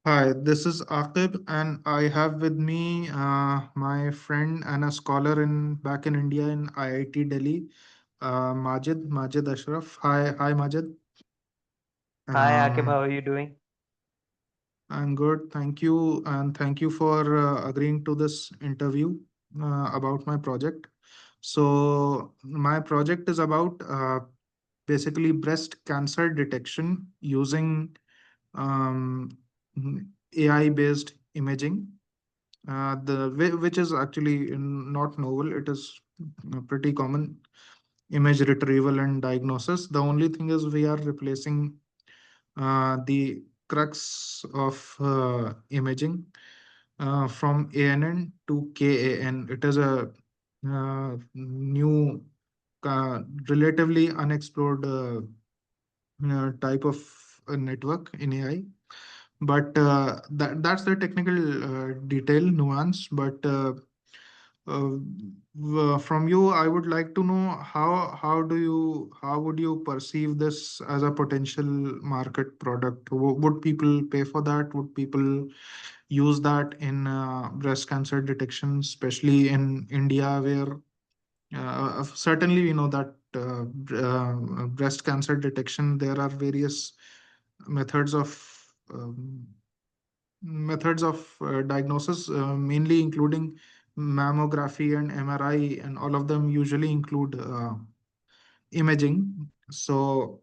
Hi, this is Aqib, and I have with me my friend and a scholar in back in India in IIT Delhi, Majed Ashraf. Hi, Majed. Hi, Akib, how Um, are you doing? I'm good, thank you, and thank you for agreeing to this interview about my project. So, my project is about basically breast cancer detection using um, AI-based imaging which is actually not novel. It is pretty common image retrieval and diagnosis. The only thing is we are replacing the crux of imaging from ANN to KAN. It is a new, relatively unexplored type of network in AI. But that's the technical detail nuance. But uh, from you, I would like to know how would you perceive this as a potential market product? Would people pay for that? Would people use that in breast cancer detection, especially in India, where certainly we know that breast cancer detection, there are various methods of um, diagnosis, mainly including mammography and MRI, and all of them usually include imaging. So,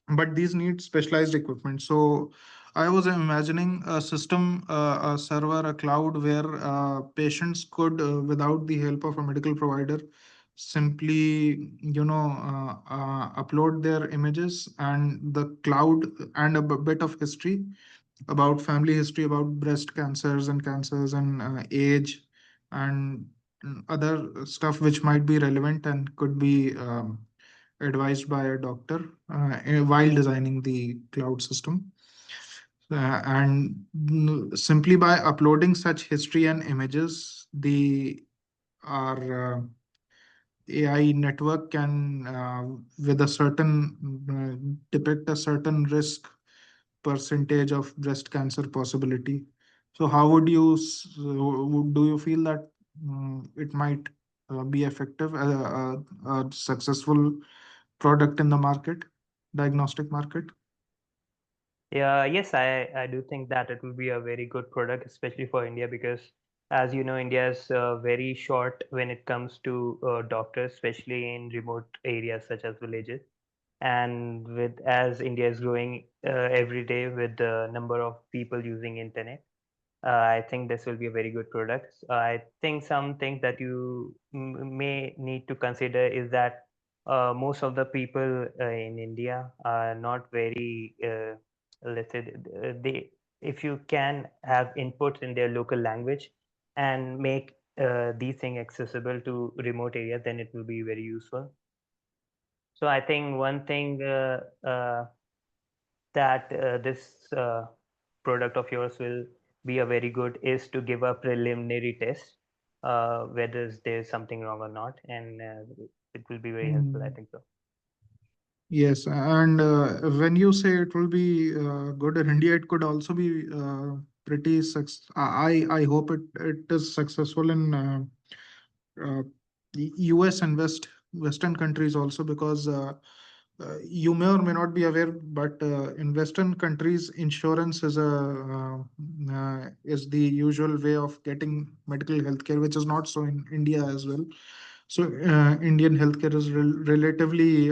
but these need specialized equipment. So, I was imagining a system, a server, a cloud where patients could, without the help of a medical provider, simply, upload their images and the cloud and a bit of history about family history about breast cancers and age and other stuff which might be relevant and could be advised by a doctor while designing the cloud system. Simply by uploading such history and images, the our AI network can, with a certain, depict a certain risk percentage of breast cancer possibility. So, how would do you feel that it might be effective, a successful product in the market, diagnostic market? Yeah, yes, I do think that it will be a very good product, especially for India, because as you know, India is very short when it comes to doctors, especially in remote areas such as villages. And with as India is growing every day with the number of people using internet, I think this will be a very good product. I think some things that you may need to consider is that most of the people in India are not very, let's say, they, if you can have inputs in their local language and make these things accessible to remote areas, then it will be very useful. So I think one thing that this product of yours will be a very good is to give a preliminary test whether there's something wrong or not, and it will be very helpful, I Hmm. think so. Yes, and when you say it will be good in India, it could also be pretty success. I hope it is successful in uh, US and Western countries also, because you may or may not be aware, but in Western countries, insurance is the usual way of getting medical healthcare, which is not so in India as well. So Indian healthcare is relatively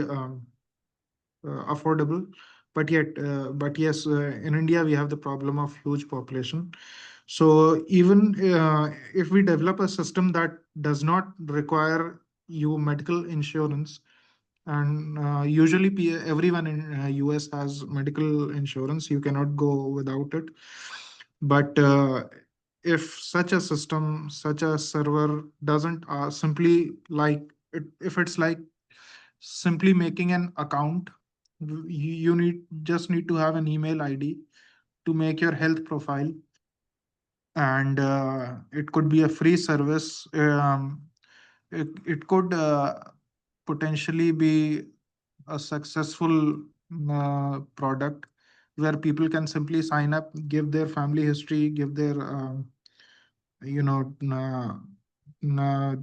affordable, but yes, in India we have the problem of huge population. So even if we develop a system that does not require you medical insurance, and usually everyone in US has medical insurance, you cannot go without it. But if such a system, such a server doesn't simply like if it's like simply making an account, you need to have an email ID to make your health profile, and it could be a free service. It could potentially be a successful product where people can simply sign up, give their family history, give their you know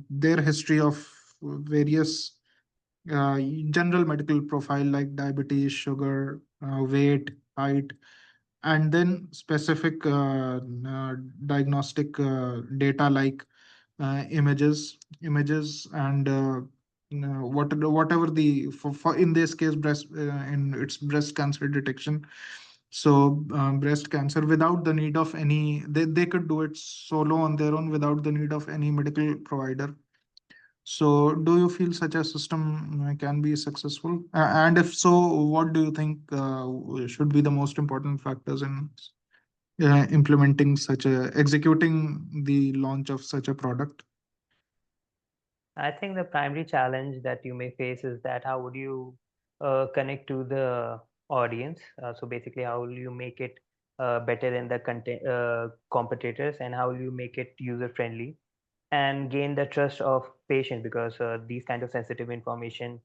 their history of various uh, general medical profile like diabetes, sugar, weight, height, and then specific diagnostic data like images and whatever for in this case breast in its breast cancer detection. So breast cancer without the need of any, they could do it solo on their own without the need of any medical provider. So do you feel such a system can be successful? And if so, what do you think should be the most important factors in implementing such a, executing the launch of such a product? I think the primary challenge that you may face is that how would you connect to the audience? So basically, how will you make it better than the content competitors, and how will you make it user friendly and gain the trust of patient? Because these kind of sensitive information,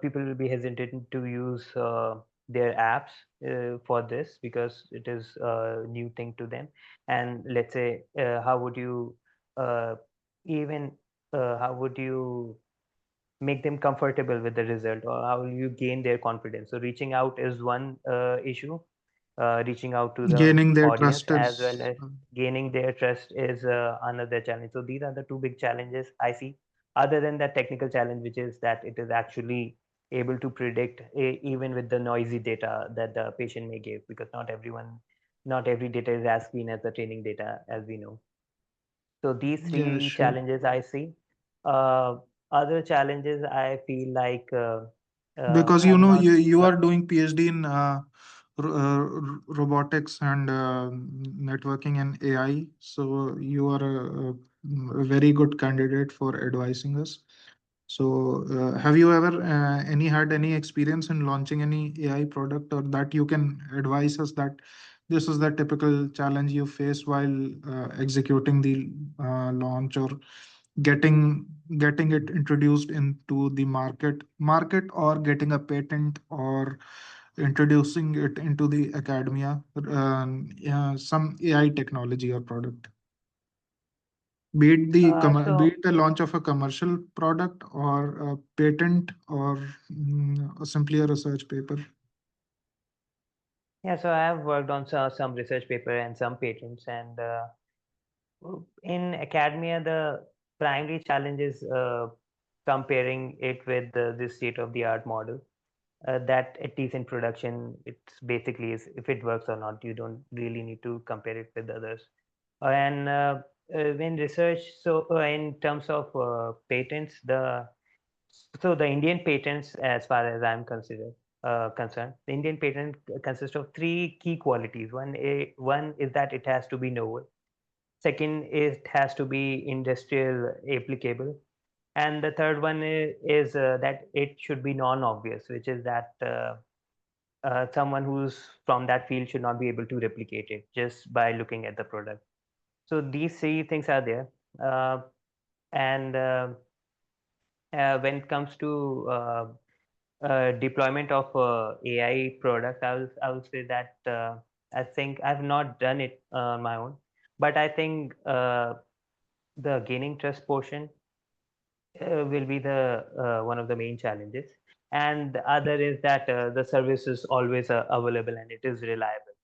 people will be hesitant to use their apps for this because it is a new thing to them. And let's say, how would you uh, even how would you make them comfortable with the result, or how will you gain their confidence? So reaching out is one issue. Reaching out to the Gaining their audience trust as well is as gaining their trust is another challenge. So these are the two big challenges I see, other than that technical challenge, which is that it is actually able to predict even with the noisy data that the patient may give, because not every data is as clean as the training data, as we know. So these yeah, three sure. challenges I see. Uh, Other challenges I feel like Because I've not. you are doing PhD in robotics and networking and AI, so you are a very good candidate for advising us. So, have you ever had any experience in launching any AI product, or that you can advise us that this is the typical challenge you face while executing the launch, or getting getting it introduced into the market, or getting a patent, or introducing it into the academia, yeah, some AI technology or product, be So it a launch of a commercial product or a patent, or simply a research paper. yeah, so I have worked on some research paper and some patents, and in academia, the primary challenge is comparing it with the state of the art model. That at least in production, it's basically is if it works or not. You don't really need to compare it with others. And when research, so in terms of patents, the Indian patents, as far as I'm concerned, the Indian patent consists of three key qualities. One is that it has to be novel. Second, it has to be industrial applicable, and the third one is that it should be non-obvious, which is that someone who's from that field should not be able to replicate it just by looking at the product. So these three things are there. And When it comes to deployment of AI product, I will say that I think I've not done it on my own, but I think the gaining trust portion will be the one of the main challenges, and the other is that the service is always available and it is reliable,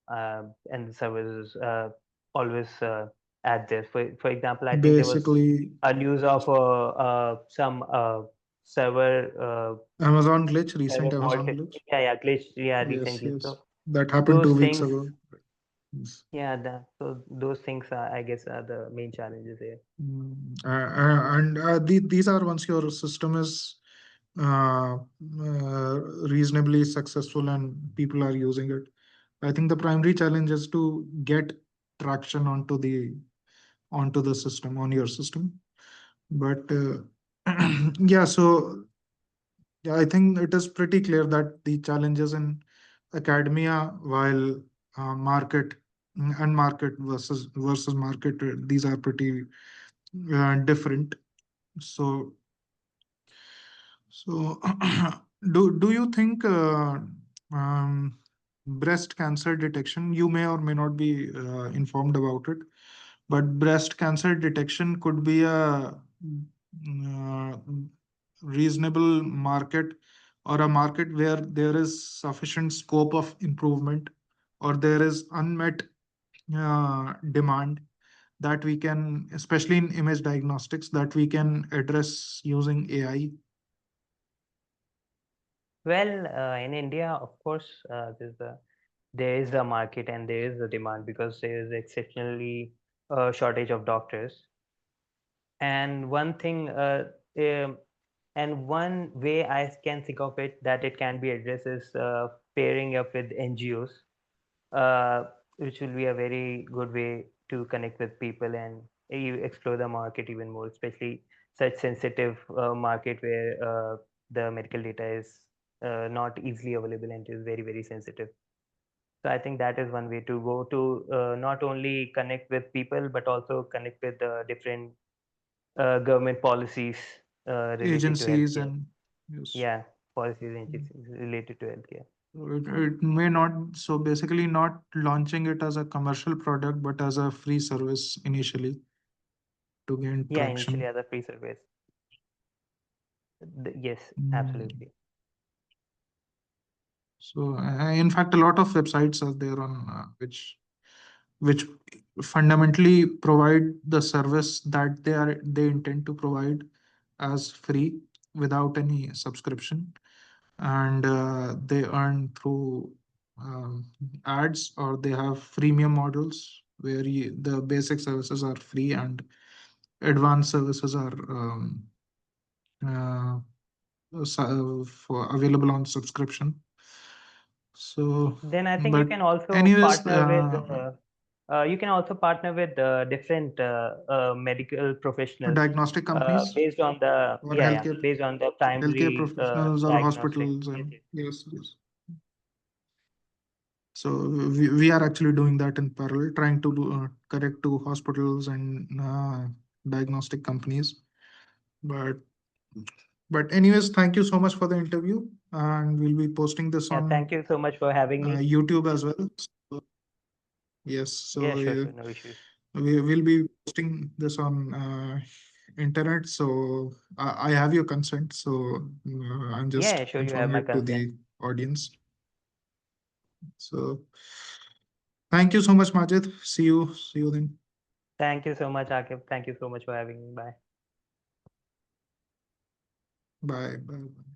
and the service is always at there. For example, I think there was Basically, a news of some server Amazon glitch, server recent fault. Amazon glitch. Yeah, glitch. Yeah, Yes, recently. yes, So that happened those 2 weeks things. ago. Yes. Yeah, so those things are, I guess, are the main challenges here. And these are, once your system is reasonably successful and people are using it, I think the primary challenge is to get traction onto the system, on your system. But yeah, so yeah, I think it is pretty clear that the challenges in academia, while market and market versus market, these are pretty different. So so do you think breast cancer detection. You may or may not be informed about it, but breast cancer detection could be a uh, reasonable market, or a market where there is sufficient scope of improvement, or there is unmet demand, that we can, especially in image diagnostics, that we can address using AI. Well, in India, of course, there is a market and there is a demand because there is exceptionally shortage of doctors. And one thing, um, and one way I can think of it that it can be addressed is pairing up with NGOs, uh, which will be a very good way to connect with people and explore the market even more, especially such sensitive market where the medical data is not easily available and is very, very sensitive. So I think that is one way to go to not only connect with people, but also connect with different government policies related to Agencies healthcare. and yes. Yeah, policies and agencies related to healthcare. It may not, so basically not launching it as a commercial product, but as a free service initially to gain Yeah, initially traction. as a free service. Yes, Mm. absolutely. So, in fact, a lot of websites are there on which fundamentally provide the service that they intend to provide as free without any subscription, and they earn through ads, or they have freemium models where the basic services are free and advanced services are uh, for available on subscription. So, Then I think but anyways, you can also partner with different medical professionals diagnostic companies based on the or yeah, healthcare based on the healthcare primary professionals or diagnostic. hospitals, Yes, and yes. yes, yes. So we are actually doing that in parallel, trying to connect to hospitals and diagnostic companies. But anyways, thank you so much for the interview, and we'll be posting this Yeah, on thank you so much for having me. YouTube as well. So, yes, Yeah, so sure, sure, no issues. we will be posting this on internet. So I have your consent. So I'm just Yeah, sure, you have informing my it to consent. the audience. So thank you so much, Majid. See you. See you then. Thank you so much, Akib. Thank you so much for having me. Bye. Bye. Bye. Bye.